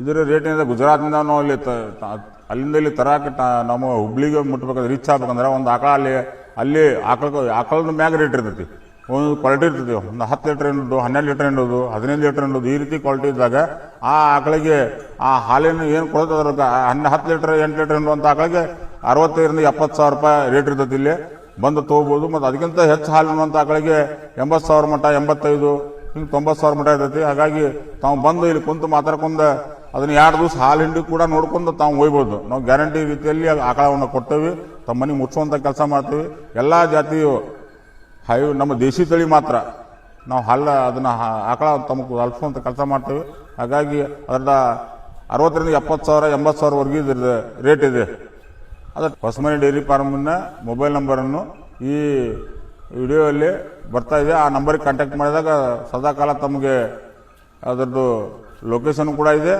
ಇದರ ರೇಟ್ ಏನಿದೆ ಗುಜರಾತ್ನಿಂದ ನಾವು ಅಲ್ಲಿಂದ ಇಲ್ಲಿ ತರಾಕ ನಮ್ಮ ಹುಬ್ಳಿಗೆ ಮುಟ್ಬೇಕಾದ್ರೆ ರೀಚ್ ಆಗ್ಬೇಕಂದ್ರೆ ಒಂದು ಆಕಳ ಅಲ್ಲಿ ಆಕಳದ ಮ್ಯಾಗ ರೇಟ್ ಇರ್ತೈತಿ. ಒಂದು ಕ್ವಾಲಿಟಿ ಇರ್ತೈತಿ. ಒಂದು 10 ಲೀಟರ್ ಎನ್ನೋದು, 12 ಲೀಟರ್ ಎನ್ನೋದು, 15 ಲೀಟರ್ ಎನ್ನೋದು, ಈ ರೀತಿ ಕ್ವಾಲಿಟಿ ಇದ್ದಾಗ ಆ ಆಕಳಿಗೆ ಆ ಹಾಲಿನ ಏನು ಕೊಡ್ತದ್ರ 10 ಲೀಟರ್ 8 ಲೀಟರ್ ಎನ್ನುವಂಥ ಆಕಳಿಗೆ 65,000 70 ಸಾವಿರ ರೂಪಾಯಿ ರೇಟ್ ಇರ್ತೈತಿ. ಇಲ್ಲಿ ಬಂದು ತೊಗೋಬಹುದು. ಮತ್ತು ಅದಕ್ಕಿಂತ ಹೆಚ್ಚು ಹಾಲು ಅನ್ನುವಂಥ ಆಕಳಿಗೆ 80,000 ಮಟ್ಟ, 85 ಹಿಂಗೆ 90,000 ಮಟ್ಟ ಇರ್ತೈತಿ. ಹಾಗಾಗಿ ತಾವು ಬಂದು ಇಲ್ಲಿ ಕುಂತು ಮಾತಾಡ್ಕೊಂಡು ಅದನ್ನ 2 ದಿವಸ ಹಾಲು ಹಿಂಡಿ ಕೂಡ ನೋಡ್ಕೊಂಡು ತಾವು ಒಯ್ಬೋದು. ನಾವು ಗ್ಯಾರಂಟಿ ರೀತಿಯಲ್ಲಿ ಆಕಳವನ್ನು ಕೊಡ್ತೇವೆ. ತಮ್ಮ ಮನೆ ಮುಚ್ಚುವಂಥ ಕೆಲಸ ಮಾಡ್ತೀವಿ. ಎಲ್ಲ ಜಾತಿಯು ನಮ್ಮ ದೇಶಿ ತಳಿ ಮಾತ್ರ ನಾವು ಅದನ್ನ ಆಕಳ ತಮಗೆ ಅಲ್ಸುವಂಥ ಕೆಲಸ ಮಾಡ್ತೇವೆ. ಹಾಗಾಗಿ ಅದರ 60,000 70,000 80,000ವರೆಗೂ ಇದ್ರ ರೇಟ್ ಇದೆ. ಅದು ಹೊಸಮನೆ ಡೈರಿ ಫಾರ್ಮಿನ ಮೊಬೈಲ್ ನಂಬರನ್ನು ಈ ವಿಡಿಯೋಲ್ಲಿ ಬರ್ತಾ ಇದೆ. ಆ ನಂಬರ್ಗೆ ಕಾಂಟ್ಯಾಕ್ಟ್ ಮಾಡಿದಾಗ ಸದಾಕಾಲ ತಮಗೆ ಅದರದ್ದು ಲೊಕೇಶನ್ ಕೂಡ ಇದೆ.